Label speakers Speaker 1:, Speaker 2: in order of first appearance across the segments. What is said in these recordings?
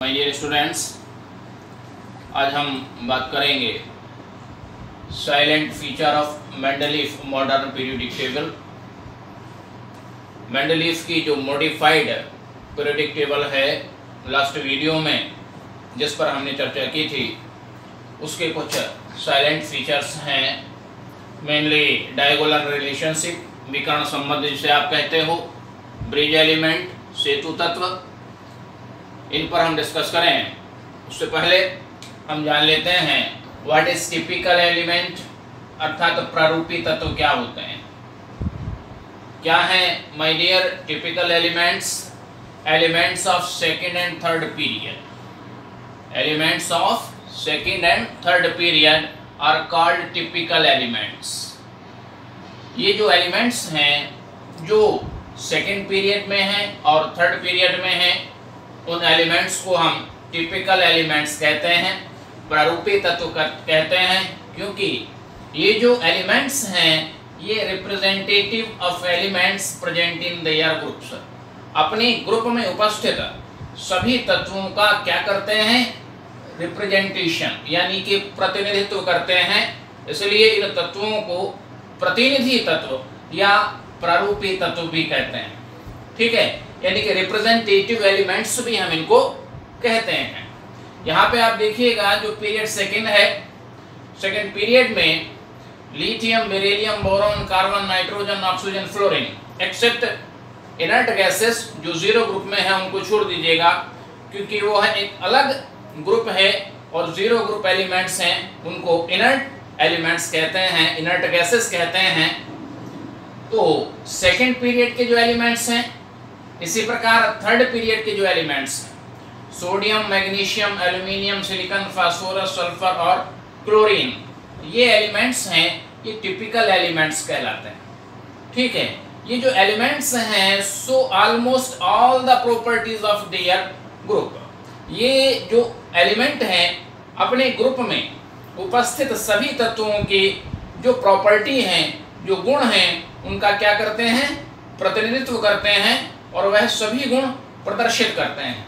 Speaker 1: My dear students, आज हम बात करेंगे silent feature of Mendeleev modern periodic table. Mendeleev की जो मॉडिफाइड पीरियोडिक टेबल है, लास्ट वीडियो में जिस पर हमने चर्चा की थी, उसके कुछ साइलेंट फीचर्स हैं। मेनली डायगोनल रिलेशनशिप, विकर्ण संबंध जिसे आप कहते हो, ब्रिज एलिमेंट, सेतु तत्व, इन पर हम डिस्कस करें। उससे पहले हम जान लेते हैं व्हाट इज टिपिकल एलिमेंट, अर्थात प्रारूपी तत्व क्या होते हैं। क्या है my dear typical elements? Elements of second and third period. Elements of second and third period are called typical elements. ये जो एलिमेंट्स हैं जो सेकंड पीरियड में हैं और थर्ड पीरियड में हैं, उन एलिमेंट्स को हम टिपिकल एलिमेंट्स कहते हैं, प्रारूपी तत्व कहते हैं, क्योंकि ये जो एलिमेंट्स हैं ये representative of elements present in their groups. अपने ग्रुप में उपस्थित सभी तत्वों का क्या करते हैं? रिप्रेजेंटेशन, यानी कि प्रतिनिधित्व करते हैं। इसलिए इन तत्वों को प्रतिनिधि तत्व या प्रारूपी तत्व भी कहते हैं। ठीक है, यानी कि रिप्रेजेंटेटिव एलिमेंट्स भी हम इनको कहते हैं। यहाँ पे आप देखिएगा जो पीरियड सेकंड है, सेकंड पीरियड में lithium, beryllium, boron, carbon, nitrogen, oxygen, fluorine, except inert gases जो जीरो ग्रुप में है उनको छोड़ दीजिएगा, क्योंकि वो है एक अलग ग्रुप है और जीरो ग्रुप एलिमेंट्स हैं उनको इनर्ट एलिमेंट्स कहते हैं, इनर्ट गैसेस कहते हैं। तो सेकंड पीरियड के जो एलिमेंट्स हैं, इसी प्रकार थर्ड पीरियड के जो एलिमेंट्स हैं, sodium, magnesium, aluminium, silicon, phosphorus, sulphur और क्लोरीन, ये एलिमेंट्स हैं, ये टिपिकल एलिमेंट्स कहलाते हैं। ठीक है, ये जो एलिमेंट्स हैं, so almost all the properties of their group. ये जो एलिमेंट हैं अपने ग्रुप में उपस्थित सभी तत्वों की जो प्रॉपर्टी हैं, जो गुण हैं, उनका क्या करते हैं? प्रतिनिधित्व करते हैं और वह सभी गुण प्रदर्शित करते हैं।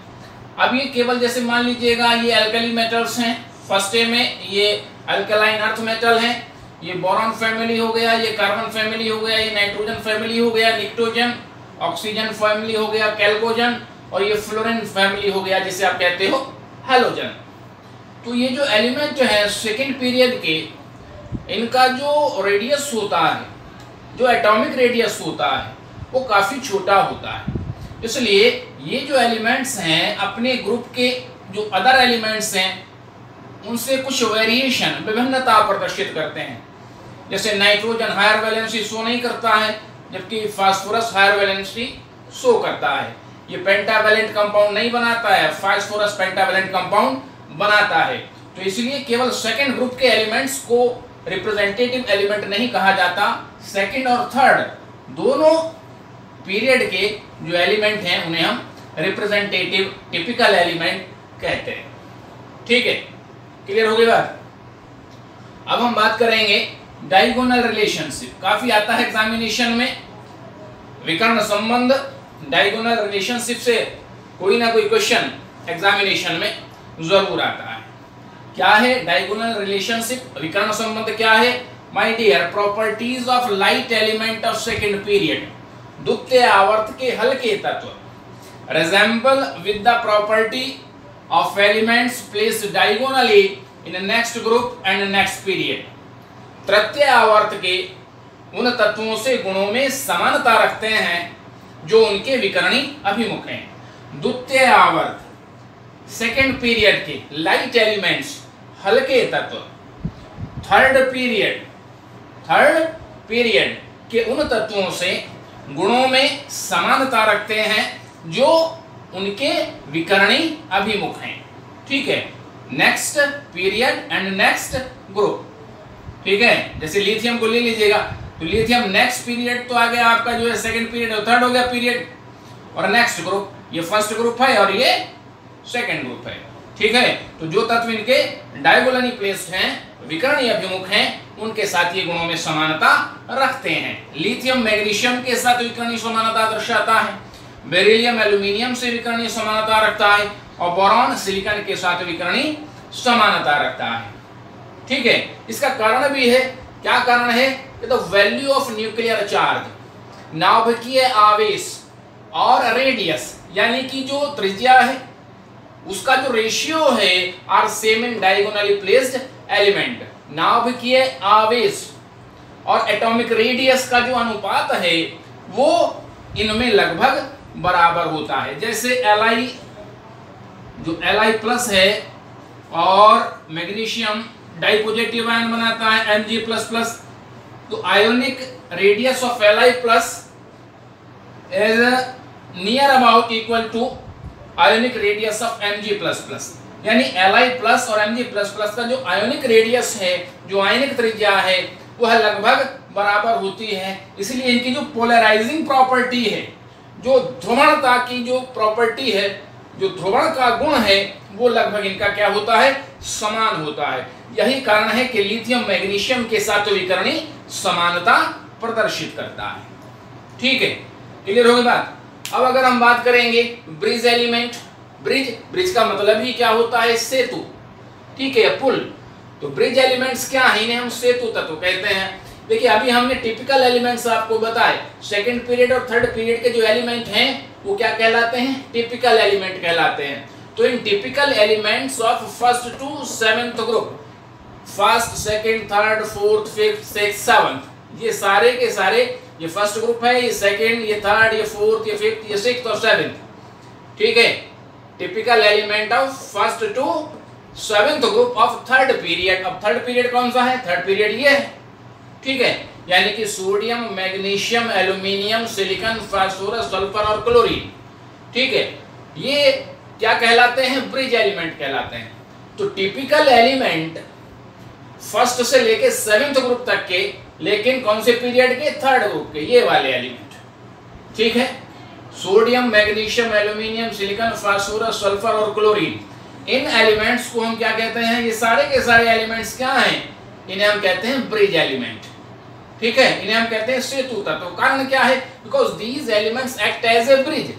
Speaker 1: अब ये केवल जैसे मान लीजिएगा ये अल्कली मेटल्स हैं, फर्स्ट ए में ये अल्कलाइन अर्थ मेटल हैं, ये बोरॉन फैमिली हो गया, ये कार्बन फैमिली हो गया, ये नाइट्रोजन फैमिली हो गया, निक्टोजन, ऑक्सीजन फैमिली हो गया, कैल्कोजन, और ये फ्लोरीन फैमिली हो गया जिसे आप कहते हो हैलोजन। तो ये जो एलिमेंट है सेकेंड पीरियड के, इनका जो रेडियस होता है, जो एटॉमिक रेडियस होता है, वो काफ़ी छोटा होता है। इसलिए ये जो एलिमेंट्स हैं अपने ग्रुप के जो अदर एलिमेंट्स हैं उनसे कुछ वेरिएशन, विभिन्नता प्रदर्शित करते हैं। जैसे नाइट्रोजन हायर वैलेंसी शो नहीं करता है, जबकि फास्फोरस हायर वैलेंसी शो करता है। ये पेंटावैलेंट कंपाउंड नहीं बनाता है, फास्फोरस पेंटावैलेंट कंपाउंड बनाता है। तो इसलिए केवल सेकेंड ग्रुप के एलिमेंट्स को रिप्रेजेंटेटिव एलिमेंट नहीं कहा जाता, सेकेंड और थर्ड दोनों पीरियड के जो एलिमेंट हैं उन्हें हम रिप्रेजेंटेटिव टिपिकल एलिमेंट कहते हैं। ठीक है, क्लियर हो गई बात? अब हम बात करेंगे डायगोनल रिलेशनशिप। काफी आता है एग्जामिनेशन में, विकर्ण संबंध, डायगोनल रिलेशनशिप से कोई ना कोई क्वेश्चन एग्जामिनेशन में जरूर आता है। क्या है डायगोनल रिलेशनशिप, विकर्ण संबंध क्या है? My dear, properties of light element of second period, द्वितीय आवर्त के हल्के तत्व, resemble with the property of elements placed diagonally in next group and next period. तृतीय आवर्त के उन तत्वों से गुणों में समानता रखते हैं जो उनके विकर्णी अभिमुख हैं। द्वितीय आवर्त सेकेंड पीरियड के लाइट एलिमेंट्स, हल्के तत्व, थर्ड पीरियड के उन तत्वों से गुणों में समानता रखते हैं जो उनके विकर्णी अभिमुख हैं। ठीक है, next period and next group. ठीक है, जैसे लिथियम को ले लीजिएगा, तो लिथियम नेक्स्ट पीरियड तो आ गया आपका जो है सेकंड पीरियड, और थर्ड हो गया पीरियड, और नेक्स्ट ग्रुप ये फर्स्ट ग्रुप है और ये सेकंड ग्रुप है। ठीक है, तो जो तत्व इनके डायगोनली प्लेस्ड हैं, विकर्णी अभिमुख हैं, उनके साथ ये गुणों में समानता रखते हैं। लिथियम मैग्नीशियम के साथ विकर्णी समानता दर्शाता है, बेरिलियम एल्यूमिनियम से विकर्णी समानता रखता है, और बोरॉन सिलिकॉन के साथ विकर्णी समानता रखता है। ठीक है, इसका कारण भी है, क्या कारण है कि the value of nuclear charge, नाभिकीय आवेश और रेडियस यानी कि जो त्रिज्या है उसका जो रेशियो है are same in diagonally placed element. नाभिकीय आवेश और एटॉमिक रेडियस का जो अनुपात है वो इनमें लगभग बराबर होता है। जैसे Li जो Li प्लस है और मैग्नीशियम डाइपॉजिटिव आयन बनाता है Mg++, तो ionic radius of Li plus is near about equal to ionic radius of Mg++, यानी Li प्लस और Mg++ का जो आयोनिक रेडियस है, जो आयनिक त्रिज्या है, वह लगभग बराबर होती है। इसलिए इनकी जो पोलराइजिंग प्रॉपर्टी है, जो ध्रुवणता की जो प्रॉपर्टी है, जो ध्रुवण का गुण है, वो लगभग इनका क्या होता है, समान होता है। यही कारण है कि लिथियम मैग्नीशियम के साथ विकर्णी समानता प्रदर्शित करता है। ठीक है, क्लियर होगी बात। अब अगर हम बात करेंगे ब्रिज एलिमेंट, ब्रिज का मतलब ही क्या होता है, सेतु। ठीक है, पुल। तो ब्रिज एलिमेंट्स क्या है, इन्हें हम सेतु तत्व कहते हैं। देखिए अभी हमने टिपिकल एलिमेंट्स आपको बताए, सेकंड पीरियड और थर्ड पीरियड के जो एलिमेंट हैं वो क्या कहलाते हैं, टिपिकल एलिमेंट कहलाते हैं। तो इन typical elements of first to seventh group, first second third fourth fifth sixth seventh, ये सारे के सारे, ये फर्स्ट ग्रुप है, ये सेकंड, ये थर्ड, ये फोर्थ, ये फिफ्थ, ये सिक्स्थ और सेवेंथ। ठीक है, typical element of first to seventh group of third period. अब थर्ड पीरियड कौन सा है, थर्ड पीरियड ये है। ठीक है, यानी कि sodium, magnesium, aluminium, silicon, phosphorus, sulphur और क्लोरीन। ठीक है, ये क्या कहलाते हैं, ब्रिज एलिमेंट कहलाते हैं। तो टिपिकल एलिमेंट फर्स्ट से लेके सेवेंथ ग्रुप तक के, लेकिन कौन से पीरियड के, थर्ड ग्रुप के, ये वाले एलिमेंट। ठीक है, sodium, magnesium, aluminium, silicon, phosphorus, sulphur और क्लोरीन, इन एलिमेंट्स को हम क्या कहते हैं, ये सारे के सारे एलिमेंट्स क्या हैं, इन्हें हम कहते हैं ब्रिज एलिमेंट। ठीक है, इन्हें हम कहते हैं सेतु तत्व। कारण क्या है, because these elements act as a bridge.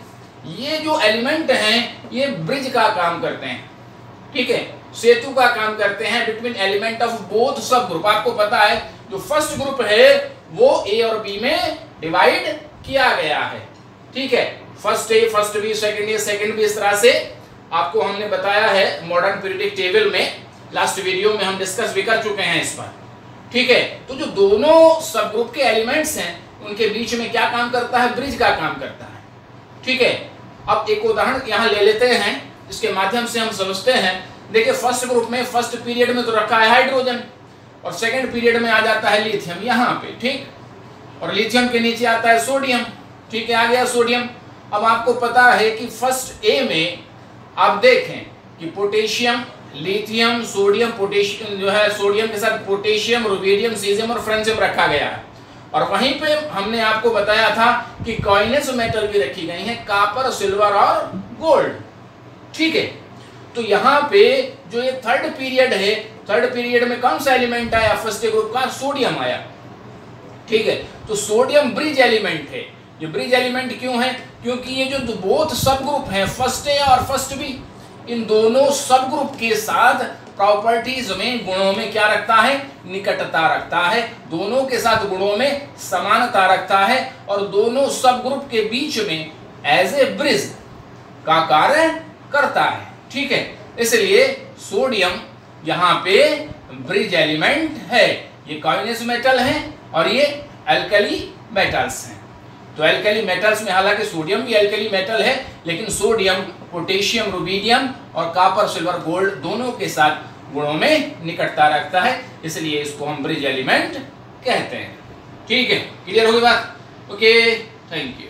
Speaker 1: ये जो एलिमेंट हैं ये ब्रिज का काम करते हैं। ठीक है, सेतु का काम करते हैं बिटवीन एलिमेंट ऑफ बोथ सब ग्रुप। आपको पता है जो फर्स्ट ग्रुप है वो ए और बी में डिवाइड किया गया है। ठीक है, first A, first B, second A, second B, इस तरह से आपको हमने बताया है मॉडर्न पीरियडिक टेबल में। लास्ट वीडियो में हम डिस्कस भी कर चुके हैं इस पर। ठीक है, तो जो दोनों सब ग्रुप के एलिमेंट्स हैं उनके बीच में क्या काम करता है, ब्रिज का काम करता है। ठीक है, अब एक उदाहरण यहाँ ले लेते हैं, इसके माध्यम से हम समझते हैं। देखिए फर्स्ट ग्रुप में, फर्स्ट पीरियड में तो रखा है हाइड्रोजन, और सेकंड पीरियड में आ जाता है लिथियम यहाँ पे। ठीक, और लिथियम के नीचे आता है सोडियम। ठीक है, आ गया सोडियम। अब आपको पता है कि फर्स्ट ए में आप देखें कि पोटेशियम, लिथियम, सोडियम, पोटेशियम जो है, सोडियम के साथ पोटेशियम, रुबिडियम, सीजियम और फ्रेंजियम रखा गया है। और वहीं पे हमने आपको बताया था कि कॉइनस मेटल भी रखी गई हैं, कॉपर, सिल्वर और गोल्ड। ठीक है, तो यहाँ पे जो ये थर्ड पीरियड है, थर्ड पीरियड में कौन सा एलिमेंट आया, फर्स्ट ग्रुप का सोडियम आया। ठीक है, तो सोडियम ब्रिज एलिमेंट है। ये ब्रिज एलिमेंट क्यों है, क्योंकि ये जो बोथ सब ग्रुप हैं, फर्स्ट ए और फर्स्ट बी, इन दोनों सब ग्रुप के साथ प्रॉपर्टीज में, गुणों में क्या रखता है, निकटता रखता है। दोनों के साथ गुणों में समानता रखता है और दोनों सब ग्रुप के बीच में एज ए ब्रिज का कार्य करता है। ठीक है, इसलिए सोडियम यहाँ पे ब्रिज एलिमेंट है। ये कॉइनस मेटल है और ये एल्कली मेटल्स हैं। तो एल्कली मेटल्स में हालांकि सोडियम भी एल्कली मेटल है, लेकिन सोडियम पोटेशियम, रुबिडियम और कॉपर, सिल्वर, गोल्ड दोनों के साथ गुणों में निकटता रखता है, इसलिए इसको हम ब्रिज एलिमेंट कहते हैं। ठीक है, क्लियर होगी बात। Okay, thank you.